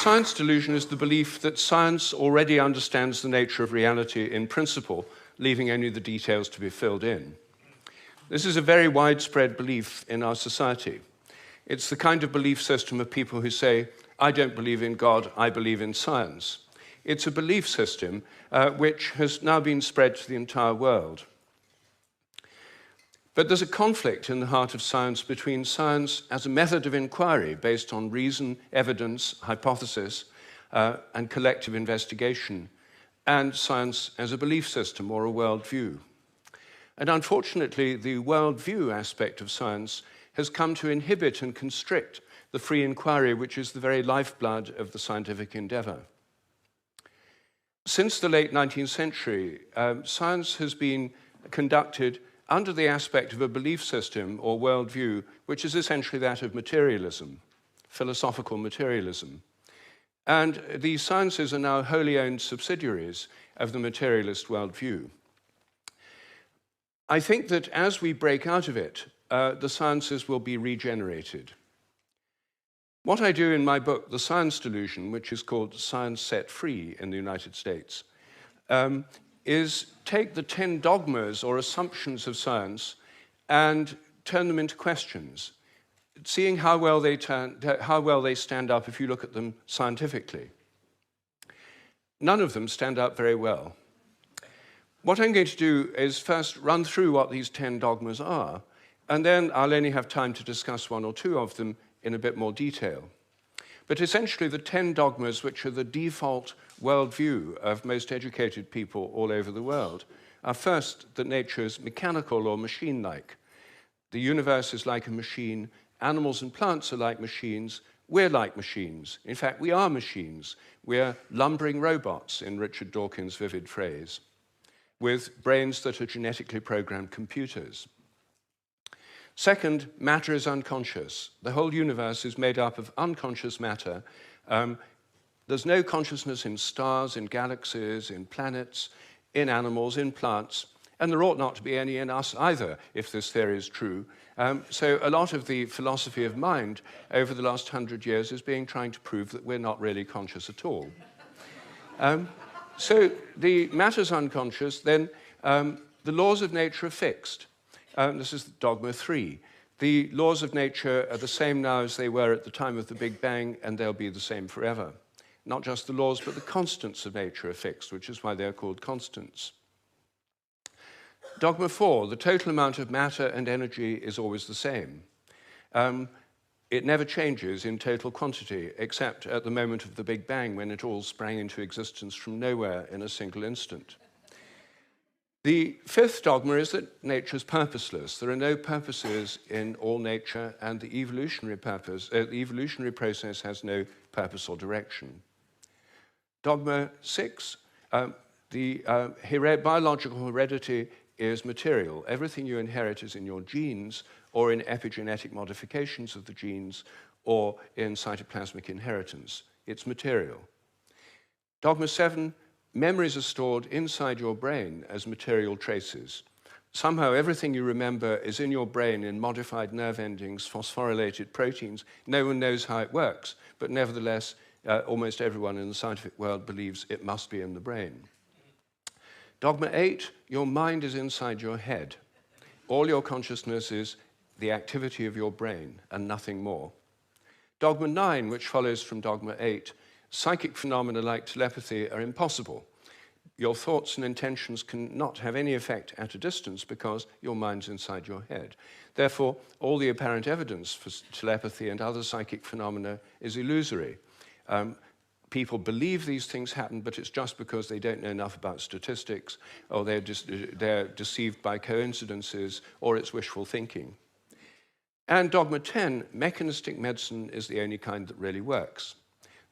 science delusion is the belief that science already understands the nature of reality in principle, leaving only the details to be filled in. This is a very widespread belief in our society. It's the kind of belief system of people who say, I don't believe in God, I believe in science. It's a belief system which has now been spread to the entire world. But there's a conflict in the heart of science between science as a method of inquiry based on reason, evidence, hypothesis, and collective investigation, and science as a belief system or a worldview. And unfortunately, the worldview aspect of science has come to inhibit and constrict the free inquiry, which is the very lifeblood of the scientific endeavor. Since the late 19th century, science has been conducted under the aspect of a belief system or worldview, which is essentially that of materialism, philosophical materialism. And these sciences are now wholly owned subsidiaries of the materialist worldview. I think that as we break out of it, the sciences will be regenerated. What I do in my book, The Science Delusion, which is called Science Set Free in the United States, is take the 10 dogmas or assumptions of science and turn them into questions, seeing how well they stand up if you look at them scientifically. None of them stand up very well. What I'm going to do is first run through what these 10 dogmas are, and then I'll only have time to discuss one or two of them in a bit more detail. But essentially, the 10 dogmas, which are the default worldview of most educated people all over the world, are first, that nature is mechanical or machine-like. The universe is like a machine, animals and plants are like machines, we're like machines. In fact, we are machines. We're lumbering robots, in Richard Dawkins' vivid phrase, with brains that are genetically programmed computers. Second, matter is unconscious. The whole universe is made up of unconscious matter. There's no consciousness in stars, in galaxies, in planets, in animals, in plants, and there ought not to be any in us either, if this theory is true. So a lot of the philosophy of mind over the last 100 years is trying to prove that we're not really conscious at all. So the matter's unconscious, then the laws of nature are fixed. This is dogma 3. The laws of nature are the same now as they were at the time of the Big Bang, and they'll be the same forever. Not just the laws, but the constants of nature are fixed, which is why they're called constants. Dogma 4, the total amount of matter and energy is always the same. It never changes in total quantity, except at the moment of the Big Bang, when it all sprang into existence from nowhere in a single instant. The 5th dogma is that nature is purposeless. There are no purposes in all nature, and the evolutionary process has no purpose or direction. Dogma 6, biological heredity is material. Everything you inherit is in your genes, or in epigenetic modifications of the genes, or in cytoplasmic inheritance. It's material. Dogma 7, memories are stored inside your brain as material traces. Somehow everything you remember is in your brain in modified nerve endings, phosphorylated proteins. No one knows how it works, but nevertheless, almost everyone in the scientific world believes it must be in the brain. Dogma 8, your mind is inside your head. All your consciousness is the activity of your brain and nothing more. Dogma 9, which follows from dogma 8, psychic phenomena like telepathy are impossible. Your thoughts and intentions cannot have any effect at a distance because your mind's inside your head. Therefore, all the apparent evidence for telepathy and other psychic phenomena is illusory. People believe these things happen, but it's just because they don't know enough about statistics, or they're deceived by coincidences, or it's wishful thinking. And dogma 10, mechanistic medicine is the only kind that really works.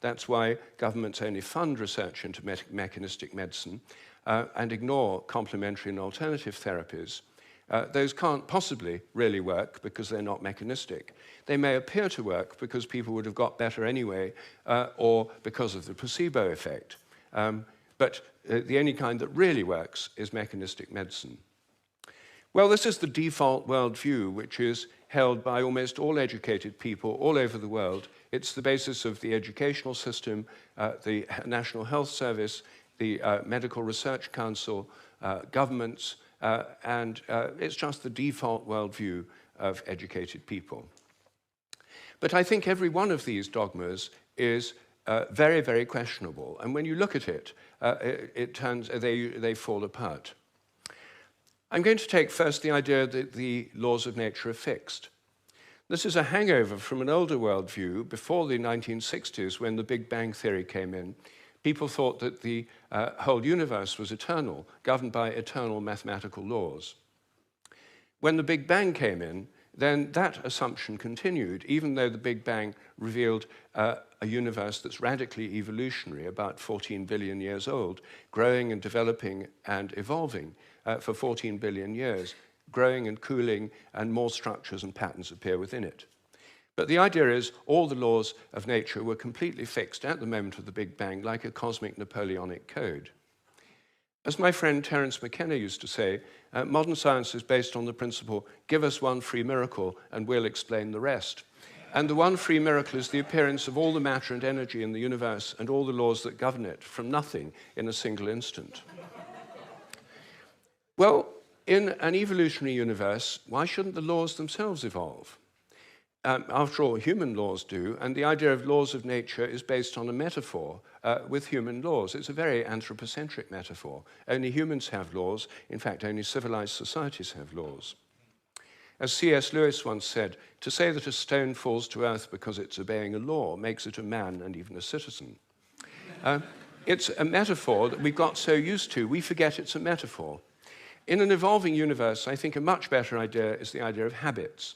That's why governments only fund research into mechanistic medicine and ignore complementary and alternative therapies. Those can't possibly really work because they're not mechanistic. They may appear to work because people would have got better anyway, or because of the placebo effect. But the only kind that really works is mechanistic medicine. Well, this is the default worldview, which is held by almost all educated people all over the world It's the basis of the educational system, the National Health Service, the Medical Research Council, governments, and it's just the default worldview of educated people. But I think every one of these dogmas is very, very questionable. And when you look at it, they fall apart. I'm going to take first the idea that the laws of nature are fixed. This is a hangover from an older worldview before the 1960s, when the Big Bang theory came in. People thought that the whole universe was eternal, governed by eternal mathematical laws. When the Big Bang came in, then that assumption continued, even though the Big Bang revealed a universe that's radically evolutionary, about 14 billion years old, growing and developing and evolving for 14 billion years, growing and cooling, and more structures and patterns appear within it. But the idea is all the laws of nature were completely fixed at the moment of the Big Bang, like a cosmic Napoleonic code. As my friend Terence McKenna used to say, modern science is based on the principle, give us one free miracle and we'll explain the rest. And the one free miracle is the appearance of all the matter and energy in the universe and all the laws that govern it from nothing in a single instant. Well, in an evolutionary universe, why shouldn't the laws themselves evolve? After all, human laws do, and the idea of laws of nature is based on a metaphor with human laws. It's a very anthropocentric metaphor. Only humans have laws. In fact, only civilized societies have laws. As C.S. Lewis once said, to say that a stone falls to earth because it's obeying a law makes it a man and even a citizen. It's a metaphor that we've got so used to, we forget it's a metaphor. In an evolving universe, I think a much better idea is the idea of habits.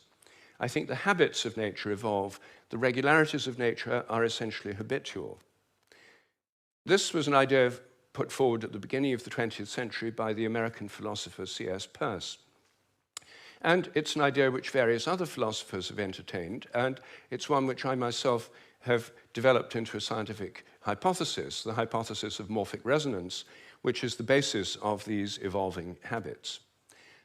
I think the habits of nature evolve. The regularities of nature are essentially habitual. This was an idea put forward at the beginning of the 20th century by the American philosopher C.S. Peirce. And it's an idea which various other philosophers have entertained, and it's one which I myself have developed into a scientific hypothesis, the hypothesis of morphic resonance, which is the basis of these evolving habits.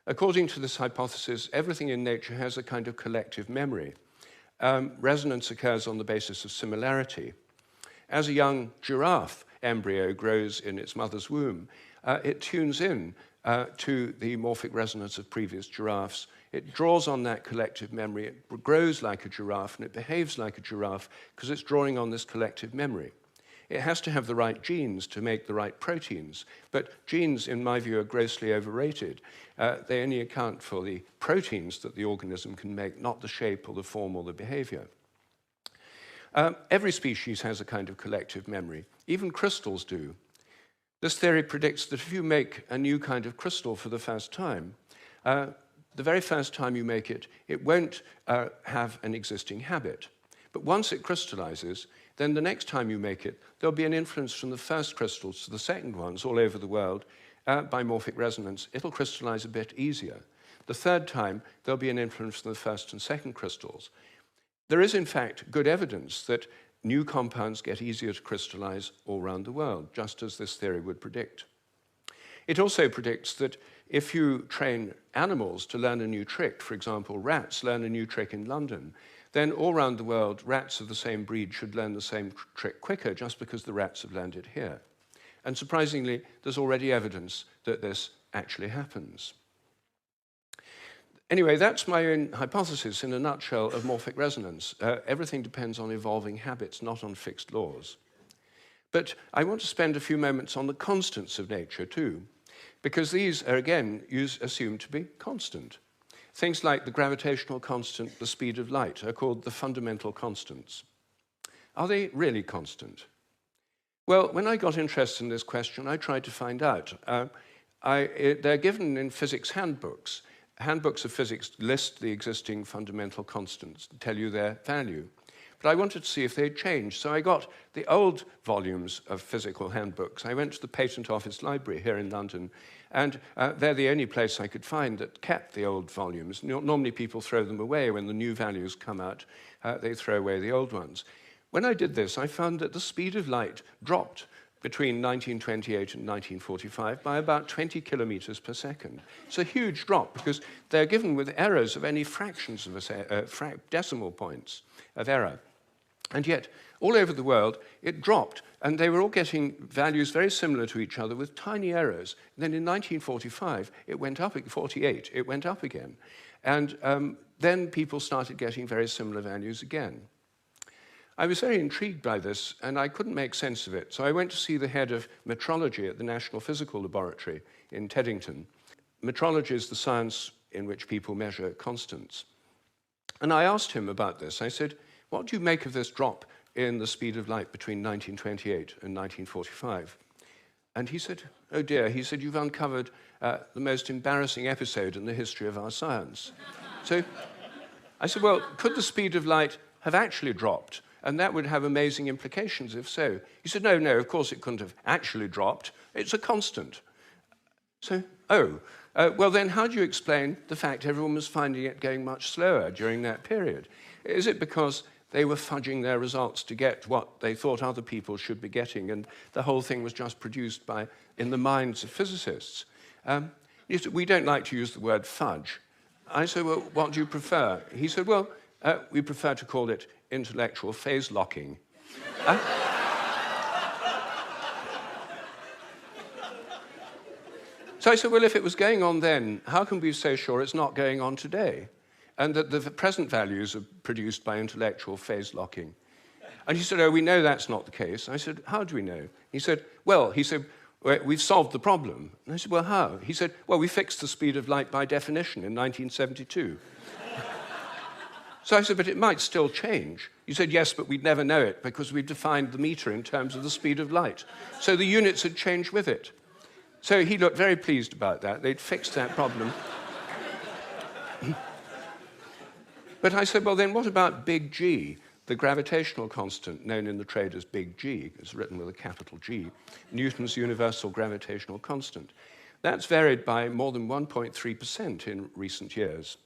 According to this hypothesis, everything in nature has a kind of collective memory. Resonance occurs on the basis of similarity. As a young giraffe embryo grows in its mother's womb, it tunes in to the morphic resonance of previous giraffes. It draws on that collective memory. It grows like a giraffe, and it behaves like a giraffe because it's drawing on this collective memory. It has to have the right genes to make the right proteins. But genes, in my view, are grossly overrated. They only account for the proteins that the organism can make, not the shape or the form or the behavior. Every species has a kind of collective memory. Even crystals do. This theory predicts that if you make a new kind of crystal for the first time, the very first time you make it, it won't have an existing habit. But once it crystallizes, then the next time you make it, there'll be an influence from the first crystals to the second ones all over the world by morphic resonance. It'll crystallize a bit easier. The third time, there'll be an influence from the first and second crystals. There is, in fact, good evidence that new compounds get easier to crystallize all around the world, just as this theory would predict. It also predicts that if you train animals to learn a new trick, for example, rats learn a new trick in London, then all around the world, rats of the same breed should learn the same trick quicker just because the rats have learned it here. And surprisingly, there's already evidence that this actually happens. Anyway, that's my own hypothesis in a nutshell of morphic resonance. Everything depends on evolving habits, not on fixed laws. But I want to spend a few moments on the constants of nature too, because these are, again, assumed to be constant. Things like the gravitational constant, the speed of light, are called the fundamental constants. Are they really constant? Well, when I got interested in this question, I tried to find out. They're given in physics handbooks. Handbooks of physics list the existing fundamental constants, tell you their value. But I wanted to see if they'd changed, so I got the old volumes of physical handbooks. I went to the Patent Office Library here in London, and they're the only place I could find that kept the old volumes. Normally people throw them away when the new values come out. They throw away the old ones. When I did this, I found that the speed of light dropped between 1928 and 1945 by about 20 kilometers per second. It's a huge drop because they're given with errors of only fractions of decimal points of error. And yet, all over the world, it dropped, and they were all getting values very similar to each other with tiny errors. And then in 1945, it went up, 48, it went up again. And then people started getting very similar values again. I was very intrigued by this, and I couldn't make sense of it. So I went to see the head of metrology at the National Physical Laboratory in Teddington. Metrology is the science in which people measure constants. And I asked him about this. I said, what do you make of this drop in the speed of light between 1928 and 1945? And he said, oh dear, he said, you've uncovered the most embarrassing episode in the history of our science. So I said, well, could the speed of light have actually dropped? And that would have amazing implications if so. He said, no, of course it couldn't have actually dropped. It's a constant. So, well then how do you explain the fact everyone was finding it going much slower during that period? Is it because they were fudging their results to get what they thought other people should be getting, and the whole thing was just produced in the minds of physicists? We don't like to use the word fudge. I said, well, what do you prefer? He said, well, we prefer to call it intellectual phase locking. So I said, well, if it was going on then, how can we be so sure it's not going on today? And that the present values are produced by intellectual phase locking. And he said, oh, we know that's not the case. I said, how do we know? He said, we've solved the problem. And I said, well, how? He said, well, we fixed the speed of light by definition in 1972. So I said, but it might still change. He said, yes, but we'd never know it because we've defined the meter in terms of the speed of light. So the units had changed with it. So he looked very pleased about that. They'd fixed that problem. But I said, well, then what about big G, the gravitational constant known in the trade as big G? It's written with a capital G, Newton's universal gravitational constant. That's varied by more than 1.3% in recent years.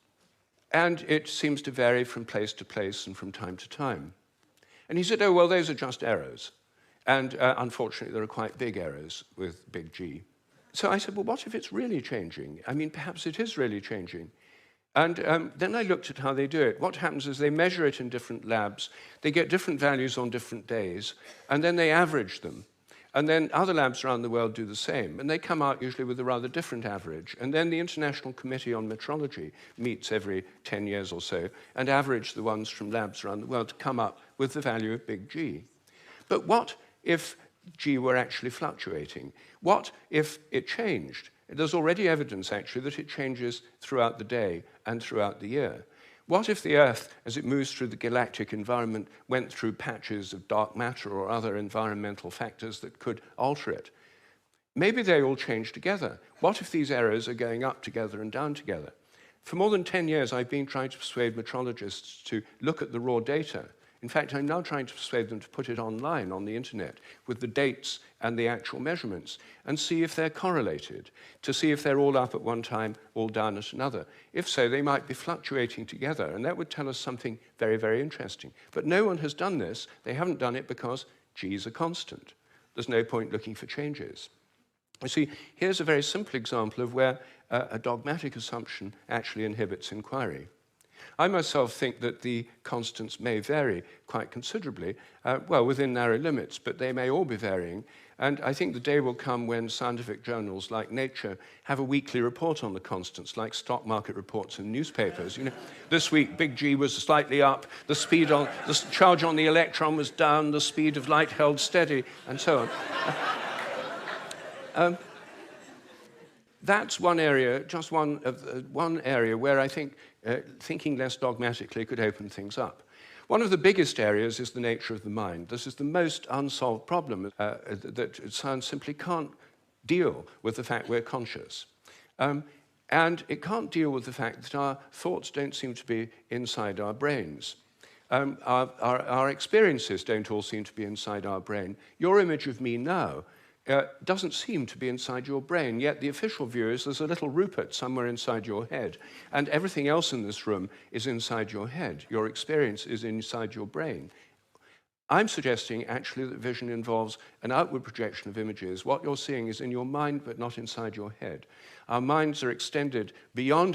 And it seems to vary from place to place and from time to time. And he said, oh, well, those are just errors. And unfortunately, there are quite big errors with big G. So I said, well, what if it's really changing? I mean, perhaps it is really changing. And then I looked at how they do it. What happens is they measure it in different labs. They get different values on different days, and then they average them. And then other labs around the world do the same, and they come out usually with a rather different average. And then the International Committee on Metrology meets every 10 years or so and average the ones from labs around the world to come up with the value of big G. But what if G were actually fluctuating? What if it changed? There's already evidence, actually, that it changes throughout the day and throughout the year. What if the Earth, as it moves through the galactic environment, went through patches of dark matter or other environmental factors that could alter it? Maybe they all change together. What if these errors are going up together and down together? For more than 10 years, I've been trying to persuade metrologists to look at the raw data. In fact, I'm now trying to persuade them to put it online on the internet with the dates and the actual measurements and see if they're correlated, to see if they're all up at one time, all down at another. If so, they might be fluctuating together, and that would tell us something very, very interesting. But no one has done this. They haven't done it because G is a constant. There's no point looking for changes. You see, here's a very simple example of where a dogmatic assumption actually inhibits inquiry. I myself think that the constants may vary quite considerably, well, within narrow limits, but they may all be varying. And I think the day will come when scientific journals like Nature have a weekly report on the constants, like stock market reports in newspapers. You know, this week, big G was slightly up, the charge on the electron was down, the speed of light held steady, and so on. That's one area, just one area where I think thinking less dogmatically could open things up. One of the biggest areas is the nature of the mind. This is the most unsolved problem that science simply can't deal with the fact we're conscious. And it can't deal with the fact that our thoughts don't seem to be inside our brains. Our experiences don't all seem to be inside our brain. Your image of me now doesn't seem to be inside your brain, yet the official view is there's a little Rupert somewhere inside your head, and everything else in this room is inside your head. Your experience is inside your brain. I'm suggesting, actually, that vision involves an outward projection of images. What you're seeing is in your mind, but not inside your head. Our minds are extended beyond